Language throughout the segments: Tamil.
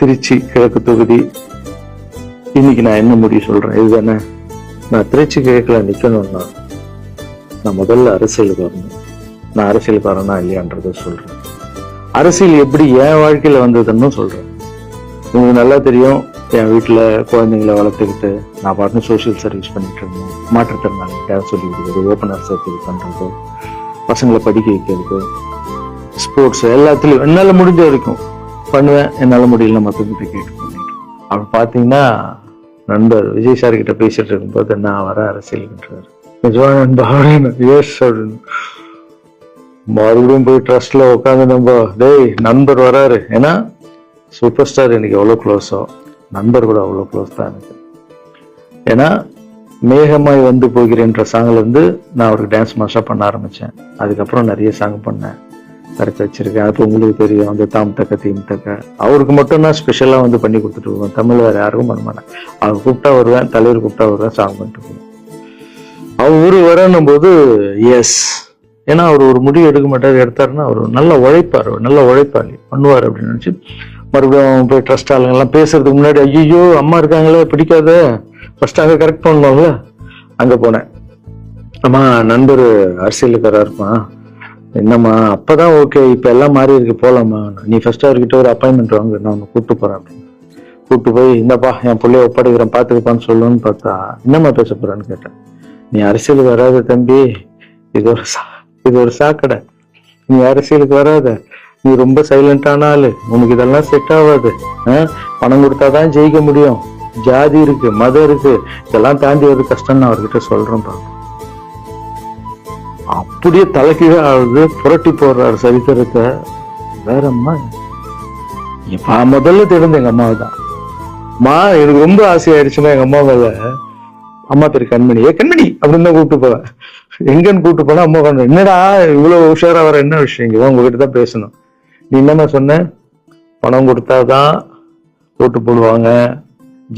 திருச்சி கிழக்கு தொகுதி. இன்னைக்கு நான் என்ன முடிவு சொல்றேன் இதுதானே. நான் திருச்சி கிழக்குல நிக்கணும்னா நான் முதல்ல அரசியலுக்கு வரணும். நான் அரசியலுக்கு வரேனா இல்லையான்றத சொல்றேன். அரசியல் எப்படி என் வாழ்க்கையில வந்ததுன்னு சொல்றேன். உங்களுக்கு நல்லா தெரியும், என் வீட்டுல குழந்தைங்களை வளர்த்துக்கிட்டு நான் பாட்டு சோசியல் சர்வீஸ் பண்ணிட்டு இருந்தேன். மாற்றுத்திறனாளிகிட்ட சொல்லி கொடுக்குறது, ஓப்பனர் சர்வீஸ் பண்றது, பசங்களை படிக்க வைக்கிறது, ஸ்போர்ட்ஸ் எல்லாத்துலயும் என்னால முடிஞ்ச வரைக்கும் பண்ணுவேன். என்னால முடியல மற்றவங்கிட்ட கேட்டு பண்ணிட்டு. அப்படி பாத்தீங்கன்னா நண்பர் விஜய் சார் கிட்ட பேசிட்டு இருக்கும்போது நான் வர அரசியல்ன்றாரு. மறுபடியும் போய் ட்ரஸ்ட்ல உட்காந்து நம்ம டேய் நண்பர் வராரு. ஏன்னா சூப்பர் ஸ்டார் எனக்கு எவ்வளவு க்ளோஸோ நண்பர் கூட அவ்வளவு க்ளோஸ் தான் எனக்கு. ஏன்னா மேகமாய் வந்து போகிறேன்ற சாங்ல இருந்து நான் அவருக்கு டான்ஸ் மாஸ்டரா பண்ண ஆரம்பிச்சேன். அதுக்கப்புறம் நிறைய சாங் பண்ணேன், கரெக்ட் வச்சிருக்கேன். அது உங்களுக்கு தெரியும், அந்த தாம் தக்க தீம் தக்க அவருக்கு மட்டும் நான் ஸ்பெஷலா வந்து பண்ணி கொடுத்துட்டு போவேன். தமிழ் வேற யாருக்கும் பண்ண மாட்டேன். அவர் கூப்பிட்டா வருவேன், தலைவர் கூப்பிட்டா வருவேன், சாங் பண்ணிட்டு போவேன். அவரு வரணும் போது எஸ், ஏன்னா அவர் ஒரு முடிவு எடுக்க மாட்டாரு, எடுத்தாருன்னா அவர் நல்ல உழைப்பாரு, நல்ல உழைப்பாளி பண்ணுவார் அப்படின்னு நினைச்சு மறுபடியும் போய் ட்ரஸ்ட் ஆளுங்கெல்லாம் பேசுறதுக்கு முன்னாடி ஐயோ அம்மா இருக்காங்களே பிடிக்காத ஃபர்ஸ்ட் அங்கே கரெக்ட் பண்ணுவாங்கல்ல, அங்க போனேன். அம்மா நண்பர் அரசியலுக்காரா இருப்பான், என்னம்மா அப்பதான் ஓகே, இப்ப எல்லாம் மாறி இருக்கு போலாமா, நீ ஃபர்ஸ்ட் அவர்கிட்ட ஒரு அப்பாயின்மெண்ட் வாங்க, நான் உன்னை கூப்பிட்டு போறேன் அப்படின்னு கூப்பிட்டு போய் இந்தப்பா என் பிள்ளைய ஒப்படைக்கிறேன் பாத்துக்கப்பான்னு சொல்லுன்னு பார்த்தா என்னம்மா பேச போறான்னு கேட்டேன். நீ அரசியலுக்கு வராத தம்பி, இது ஒரு சாக்கடை, நீ அரசியலுக்கு வராத, நீ ரொம்ப சைலண்டான ஆளு, உனக்கு இதெல்லாம் செட் ஆகாது, பணம் கொடுத்தாதான் ஜெயிக்க முடியும், ஜாதி இருக்கு மதம் இருக்கு, இதெல்லாம் தாண்டி ஒரு கஷ்டம்னு அவர்கிட்ட சொல்றேன். அப்படியே தலைக்கீழ ஆகுது, புரட்டி போடுறாரு சரித்திரத்தை. வேறம்மா முதல்ல தெரிஞ்ச எங்க அம்மாவை தான். அம்மா எனக்கு ரொம்ப ஆசையாயிடுச்சுன்னா எங்க அம்மா மேல, அம்மா பேரு கண்மணி, கண்மணி அப்படின்னு தான் கூப்பிட்டு போவேன். எங்கன்னு கூப்பிட்டு போனா அம்மா கண்மணி, என்னடா இவ்வளவு உஷாரா வர, என்ன விஷயம், இங்க உங்ககிட்ட தான் பேசணும். நீ என்னம்மா சொன்ன, பணம் கொடுத்தாதான் ஓட்டு போடுவாங்க,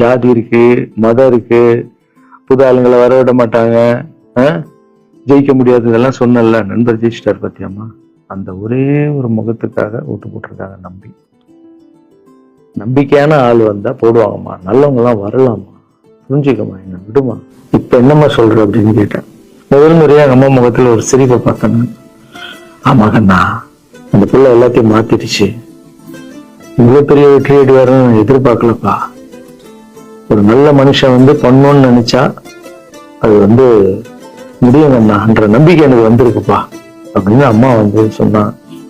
ஜாதி இருக்கு மதம் இருக்கு, புது ஆளுங்களை வர விட மாட்டாங்க, ஜெயிக்க முடியாது, இதெல்லாம் சொன்னல. நண்பர் ஜெயிச்சிட்டார் பத்தியம்மா, அந்த ஒரே ஒரு முகத்துக்காக ஓட்டு போட்டிருக்காங்க. நம்பிக்கையான ஆள் வந்தா போடுவாங்கம்மா, நல்லவங்க எல்லாம் வரலாமா, புரிஞ்சுக்கம்மா, என்ன விடுமா. இப்ப என்னம்மா சொல்ற அப்படின்னு கேட்டேன். முதல் முறையா எங்க அம்மா முகத்துல ஒரு சிரிப்பை பார்த்தேன். ஆமா கண்ணா, அந்த பிள்ளை எல்லாத்தையும் மாத்திடுச்சு, இவ்வளவு பெரிய வெற்றி அடைவாருன்னு நான் எதிர்பார்க்கலப்பா. ஒரு நல்ல மனுஷன் வந்து பண்ணணும்னு நினைச்சா அது வந்து முடியுங்கண்ணான்ற நம்பிக்கை எனக்கு வந்திருக்குப்பா அப்படின்னு அம்மா வந்து சொன்னா.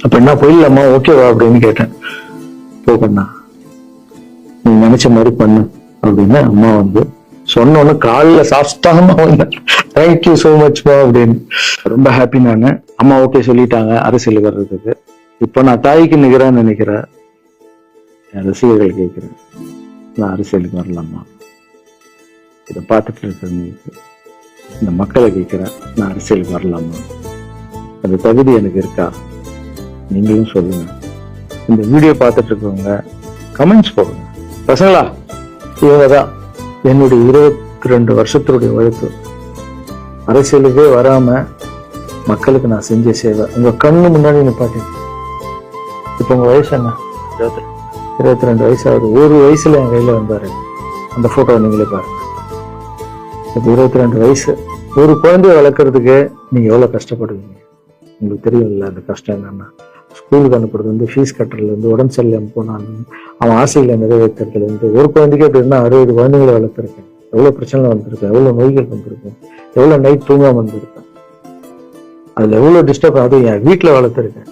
அப்ப என்ன போயிடலாமா, ஓகேவா அப்படின்னு கேட்டேன். போகண்ணா, நீ நினைச்ச மாதிரி பண்ணு அப்படின்னு அம்மா வந்து சொன்னோன்னு காலில் சாப்பிட்டாம வந்தேன். தேங்க்யூ சோ மச்மா அப்படின்னு. ரொம்ப ஹாப்பி நானு. அம்மா ஓகே சொல்லிட்டாங்க அரசியலுக்கு வர்றதுக்கு. இப்போ நான் தாய்க்கு நிகரான்னு நினைக்கிறேன். என் ரசிகர்கள் கேட்கிறேன், நான் அரசியலுக்கு வரலாமா, இதை பார்த்துட்டு இருக்கிறவங்களுக்கு, இந்த மக்களை கேட்கிறேன், நான் அரசியலுக்கு வரலாமா, அந்த தகுதி எனக்கு இருக்கா, நீங்களும் சொல்லுங்க. இந்த வீடியோ பார்த்துட்டு இருக்கவங்க கமெண்ட்ஸ் போடுங்க. பசங்களா, இவங்கதான் என்னுடைய 22 வருஷத்துடைய உழைப்பு. அரசியலுக்கே வராம மக்களுக்கு நான் செஞ்ச சேவை உங்க கண்ணு முன்னாடி நிப்பாட்டேன். இப்ப உங்க வயசு என்ன? 22 வயசு ஆகுது. ஒரு வயசுல என் கையில வந்தாரு, அந்த போட்டோ நீங்களே பாருங்க. இப்ப 22 வயசு. ஒரு குழந்தைய வளர்க்கறதுக்கு நீங்க எவ்வளவு கஷ்டப்படுவீங்க உங்களுக்கு தெரியும்ல. அந்த கஷ்டம் என்னன்னா, ஸ்கூலுக்கு அனுப்புறது வந்து ஃபீஸ் கட்டுறதுல இருந்து, உடம்பு சரியில்லாம போனாலும் அவன் ஆசைகளை நிறைவேற்றுறதுல இருந்து, ஒரு குழந்தைக்கு அப்படின்னா 60 குழந்தைகளை வளர்த்துருக்கேன். எவ்வளவு பிரச்சனை வந்திருக்கேன், எவ்வளவு நோய்கள் வந்திருக்கேன், எவ்வளவு நைட் தூங்காம வந்திருக்கேன், அதுல எவ்வளவு டிஸ்டர்ப், அதுவும் என் வீட்டுல வளர்த்துருக்கேன்.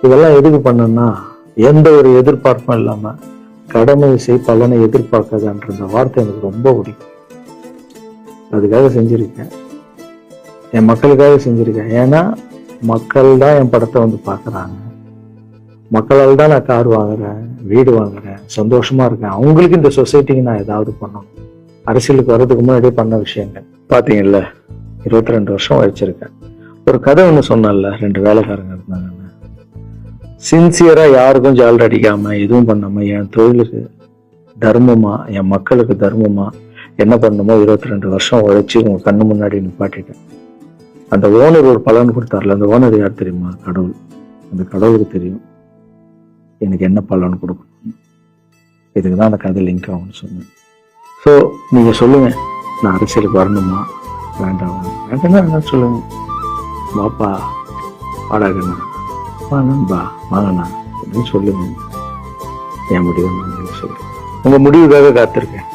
இதெல்லாம் எதுக்கு பண்ணேன்னா, எந்த ஒரு எதிர்பார்ப்பும் இல்லாம கடமை செய் பலனை எதிர்பார்க்காதன்ற அந்த வார்த்தை எனக்கு ரொம்ப பிடிக்கும். அதுக்காக செஞ்சிருக்கேன், என் மக்களுக்காக செஞ்சிருக்கேன். ஏன்னா மக்கள் தான் என் படத்தை வந்து பாக்குறாங்க, மக்களால் தான் நான் கார் வாங்குறேன், வீடு வாங்குறேன், சந்தோஷமா இருக்கேன். அவங்களுக்கு இந்த சொசைட்டிக்கு நான் ஏதாவது பண்ணணும். அரசியலுக்கு வர்றதுக்கு முன்னாடியே பண்ண விஷயங்கள் பாத்தீங்கல்ல. 22 வருஷம் உழைச்சிருக்கேன். ஒரு கதை ஒண்ணு சொன்னேன்ல, 2 வேலைக்காரங்க இருந்தாங்கன்னு. சின்சியரா யாருக்கும் ஜாலர் அடிக்காம எதுவும் பண்ணாம என் தொழிலுக்கு தர்மமா, என் மக்களுக்கு தர்மமா என்ன பண்ணணுமோ 22 வருஷம் உழைச்சி உங்க கண்ணு முன்னாடி நிப்பாட்டிட்டேன். அந்த ஓனர் ஒரு பலன் கொடுத்தாருல, அந்த ஓனர் யார் தெரியுமா? கடவுள். அந்த கடவுளுக்கு தெரியும் எனக்கு என்ன பலன் கொடுக்கணும். இதுக்கு தான் அந்த கதை லிங்க் ஆகும்னு சொன்னேன். ஸோ நீங்கள் சொல்லுங்கள், நான் அரசியலுக்கு வரணுமா வேண்டாம்? வேண்டாம் சொல்லுங்க. வாப்பா வாடாகண்ணா, வாங்கண்ணா வாங்கண்ணா அப்படின்னு சொல்லுங்க. என் முடிவு நான் சொல்லுவேன். உங்கள் முடிவுக்காக காத்திருக்கேன்.